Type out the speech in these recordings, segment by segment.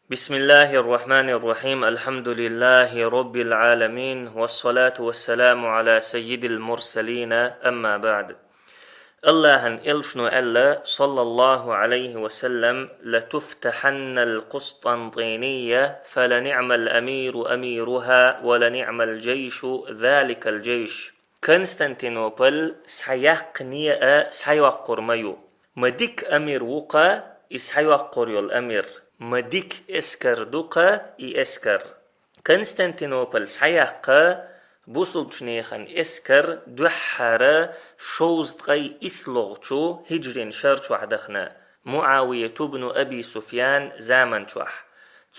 بسم الله الرحمن الرحيم. الحمد لله رب العالمين، والصلاة والسلام على سيد المرسلين. أما بعد، الله إلشنو ألا صلى الله عليه وسلم: لتفتحن القسطنطينية فلنعم الأمير أميرها ولنعم الجيش ذلك الجيش. كونستانتينوبل سيقنية سيوقر ميو مديك أمير وقا إسحيوقر يو الأمير مديك اسكر دوقا اسكر. كونستانتينوبل سيقا بوصل شنيخن اسكر دوحرة شوز تغي اسلغشو هجرين شرش وحدخنا معاوية بن أبي سفيان زامن شوح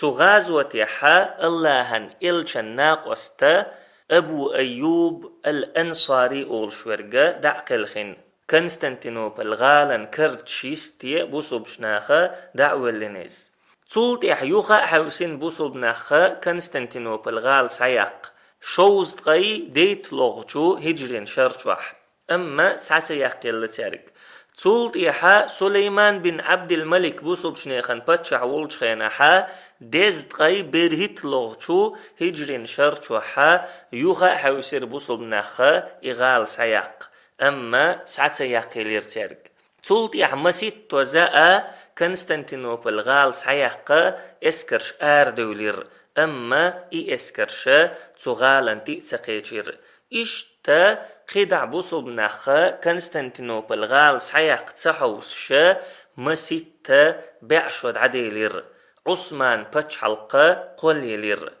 تغازوة يحا اللهن إلشن ناقوستا أبو أيوب الأنصاري أول شورجا دعقلخن. كونستانتينوبل غالن كردشيستي بوصل بشناخة دعوة لنز تولت يحيوخا حوسين بوصل بناخة. كونستانتينوبل غال سياق شوز تغي ديت لغشو هجرين شرشوح أما ساعة يقل تارك تولت يحا سليمان بن عبد الملك بوصل بشنيخن باتشع ولشخين أحا ديز تغي برهت لغشو هجرين شرشوحا يوخا حوسير بوصل بناخة إغال سياق أما ساعة يقل يرتارك تولت يحمسيت توزاء. كونستانتينوبل غال سياق اسكرش دولير أما اسكرش تغالن تسقيجير إشتا قيدع بوصل بناخة. كونستانتينوبل غال سياق تحوش مسيت بعشود عديلير عثمان باتش حلقة قوليلير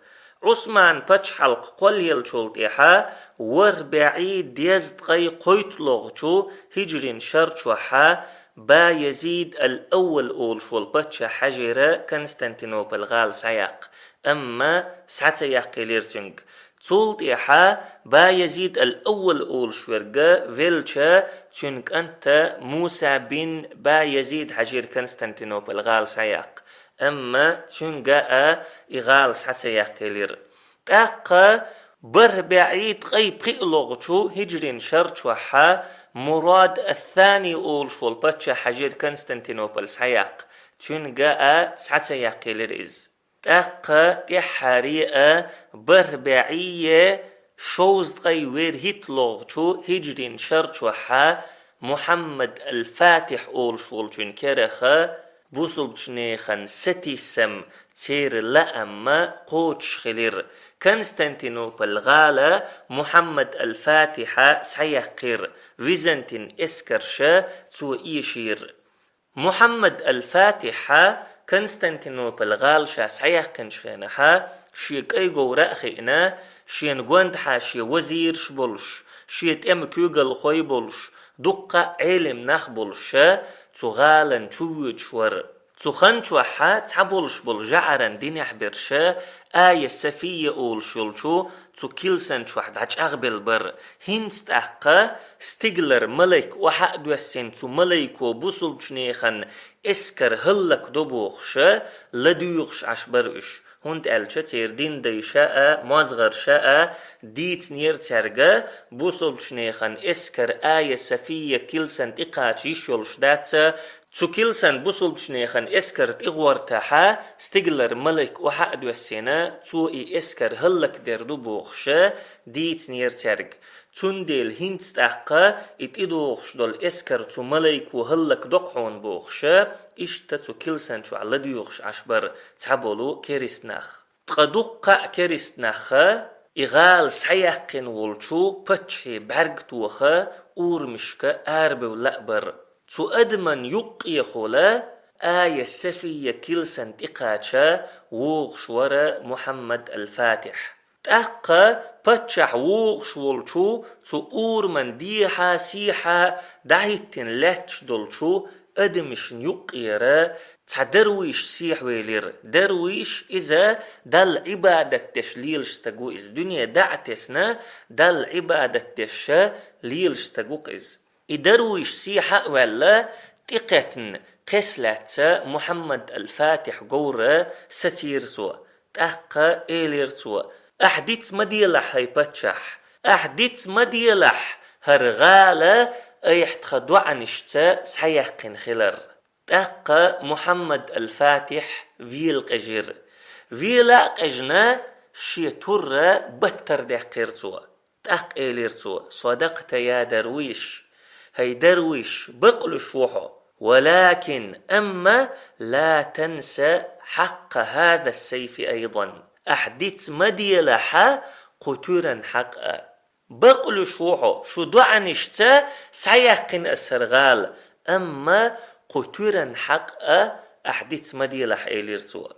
عثمان باتش حلق قوليل شولت إحا وربعي ديزدغي قيت لغشو هجرين شرشوحا با يزيد الأول أول شول باتش حجرة. كونستانتينوبل غال سياق أما ساعة يقليرتنج تولت إحا با يزيد الأول أول شورجا فيلشا تنك أنت موسى بن با يزيد حجير كونستانتينوبل غال سياق أما تنجا إغال ساعة يقلير تاقا بربعيد غيب قيلوغتو هجرين شرشوحا مراد الثاني أول شول باتش حجير كونستانتينوبل سياق تنجا ساعة يقلير إز تاقا تحريقة بربعية شوز غيوير هيتلوغتو هجرين شرشوحا محمد الفاتح أول شول تنكرخا بوصل بشنيخن ستيسم تير لأما قوتش خلير. كونستانتينوبل غالا محمد الفاتحة سيقير فيزنتين اسكرشا تو إيشير محمد الفاتحة. كونستانتينوبل غالشا سيقن شخينها شيك اي قورا خينا شين قوندحا شي وزير شبولش شيت ام كيوغل خوي بولش دقا علم نخبولش تغالن شويت شور تخنشوحا تحبولش بول جعرن دين يحبرشا آية سفية أول شلشو تكيلسن شوحد عج أغبل بر هنست أقا ستيغلر ملك وحق دوسين تو ملكو بوصل بشنيخن اسكر هلك دوبوخشا لديوخش عشبرش هند ألشا تير دين دي شاء مازغر شاء ديت نير ترغا بوصل بشنيخن اسكر آية سفية كيلسن تقاتي شلش داتا تكيلسن بوصل بشنيخن اسكرت إغورتاحا ستيغلر ملك وحق دوسينا تو اسكر هلك دردو بوخشا ديت نير ترغ تندل هنست أقا إدوخش دول اسكر تو ملك وهلك دقعون بوخشا إشتا تو كيلسن شو على ديوخش عشبر تحبولو كيرستناخ تقدقا كيرستناخ إغال سيقن والشو بتشي برغتوخا أورمشكا أربو لأبر تو أدمن يقي خولا آية سفية كيلسن تقاتشا ووغش ورا محمد الفاتح تأقا بتشح ووغش والشو تو أورمن ديحا سيحا دايتن لاتش دولشو أدمش يقيرا تدرويش سيح ويلير درويش إذا دل عبادة تشليلش تقو إز دنيا دعتسنا دل عبادة تشا ليلش تقو إز إدرويش سيحا ولا تقتن قسلت محمد الفاتح قورة ستير سوا تأقا إيلير سوا أحديث مديلح هاي بتشح أحديث مديلح هرغالة ايحت خدوعنشتا سحيقن خلر تق محمد الفاتح فيل قجر فيلا قجنا شي تر بتر دقيرتوا تق إليرتوا صدقت يا درويش هي درويش بقلش وحو ولكن أما لا تنسى حق هذا السيف أيضا أحدث مديلحا قتورا حقا بقلش وحو شو دعنشتا سيقن أسرغال أما قتورا حقا أحدث مديلح إليرتوا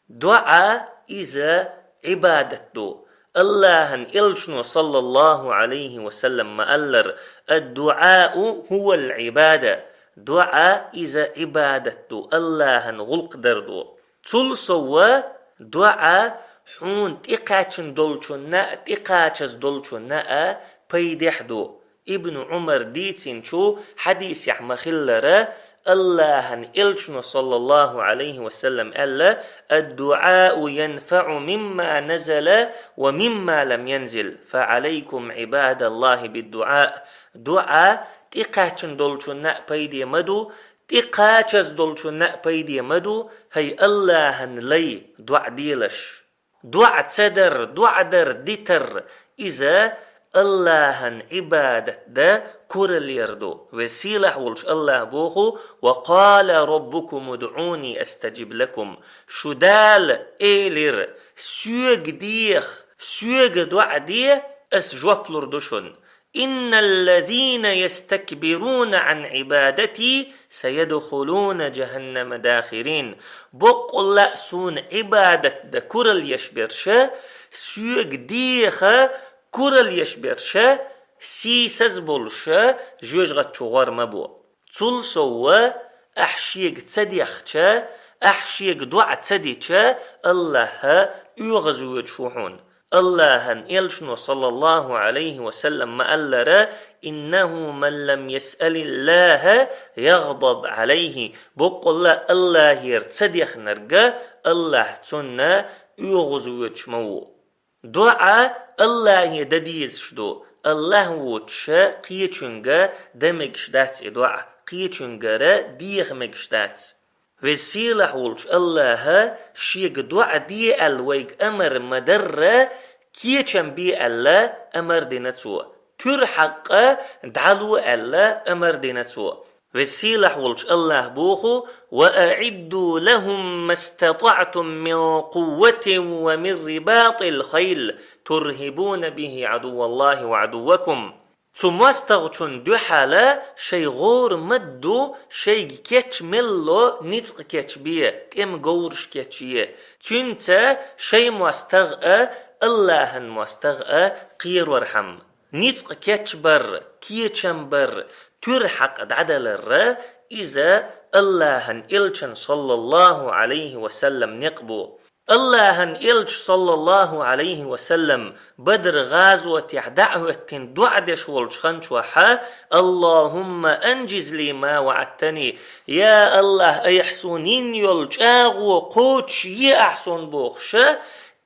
دعاء إذا عبادته الله إلشنو صلى الله عليه وسلم مألر الدعاء هو العبادة دعاء إذا عبادته الله غلق دردو تلسوا دعاء حون تقاچن دولچنا تقاچز دولچنا بيدحدو ابن عمر ديتين شو حديث يحمخلره الله إلشنو صلى الله عليه وسلم ألا الدعاء ينفع مما نزل ومما لم ينزل فعليكم عباد الله بالدعاء دعاء تقاچن دولچنا بيدي مدو تقاچز دولچنا بيدي مدو هي الله لي دعاء ديلش دعاء تدر دعاء در ديتر إذا الله عبادة دا كورل يردو وسيلة ولش الله بوخو وقال ربكم ادعوني استجب لكم شدال إيلر سيوغ ديخ سيوغ دعا دي اسجوب لردشن إن الذين يستكبرون عن عبادتي سيدخلون جهنم داخرين بقل لأسون عبادة دا كورل يشبرش سيوغ ديخ كورل يشبرش سيسز بولش جوجغت شغار مبو تول سوا أحشيق تسديخش أحشيق دعا تسديخش الله يغزو يجشوحون الله إلشنو صلى الله عليه وسلم مألر إنه من لم يسأل الله يغضب عليه بقول الله يرتسديخ نرقى الله تسنى يغزو يجشمو دعا الله يدديز شدو الله وچ قيچنگا دمگش دات دعا قيچنگا ديغ مگش دات وسيلة ولش الله شيق دعا دي الويق امر مدر كيچن بي الله امر دينتو تر حق دعلو الله امر دينتو وسيلة ولش الله بوخو وأعدوا لهم ما استطعتم من قوة ومن رباط الخيل ترهبون به عدو الله وعدوكم ثم استغشن دحلا شي غور مدو شي كيتش ملو نتق كيتش بيه تم غورش كيتشيه تنتا شي مستغأ الله مستغأ قير ورحم نتق كيتش بر كيتشم بر ترحق دعدل الر إذا الله إلشن صلى الله عليه وسلم نقبو الله إلش صلى الله عليه وسلم بدر غازوة دعوة دعدش والشخنش وحا اللهم أنجز لي ما وعدتني يا الله أيحسونين يلش آغو قوتش يأحسن بوخش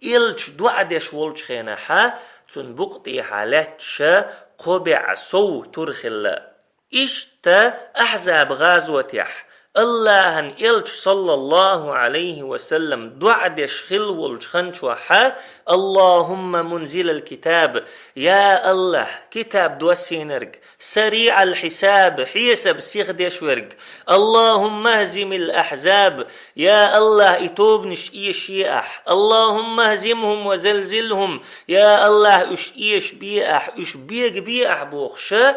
إلش دعدش والشخينحا تنبقتي حالاتش قبع سو ترخل إشتا أحزاب غازوتيح الله إلش صلى الله عليه وسلم دعدش خلول خنشوحا اللهم منزل الكتاب يا الله كتاب دوسينرق سريع الحساب حيسب سيغدش ورق اللهم اهزم الأحزاب يا الله اتوبنش إيشيأح اللهم اهزمهم وزلزلهم يا الله اش إيش بيأح اش بيق بيأح بوخشا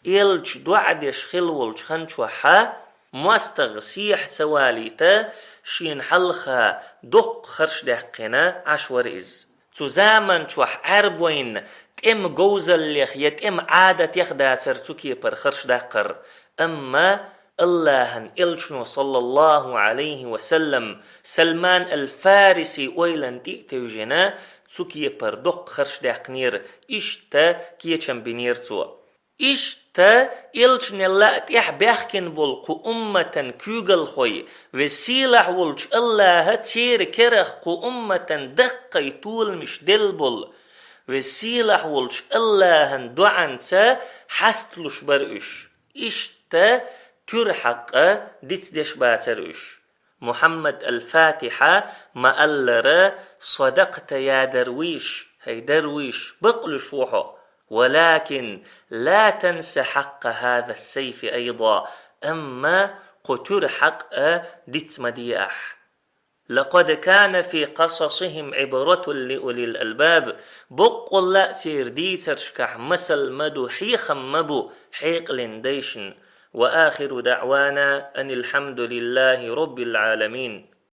إلش دعدش خلول خنشوحا مستغسيح سواليتا شين حلخا دق خرش دهقنا عشور إز تزامن شوح عربوين تم جوزل لخ يتم عادة يخدا ترتكي پر خرش دهقر أما الله إلشنو صلى الله عليه وسلم سلمان الفارسي ويلن تيجنا تسكي پر دق خرش دهقنير إشتا كيچم بنيرتو إشتا إلشن الله تيح بيحكن بولقو أمة كوغل خوي وسيلة ولش الله تير كرخ أمة دقي طول مش دلبول وسيلة ولش الله دعنتا حستلش برئش إشتا تر حق ديت ديش باتروش محمد الفاتحة ما ألر صدقت يا درويش هي درويش بقلش وحو ولكن لا تنس حق هذا السيف أيضا أما قتر حق ديت مدياح لقد كان في قصصهم عبرة لأولي الألباب بقل لا تير ديترشكح مسل مدو حيخم مبو حيق لنديشن وآخر دعوانا أن الحمد لله رب العالمين.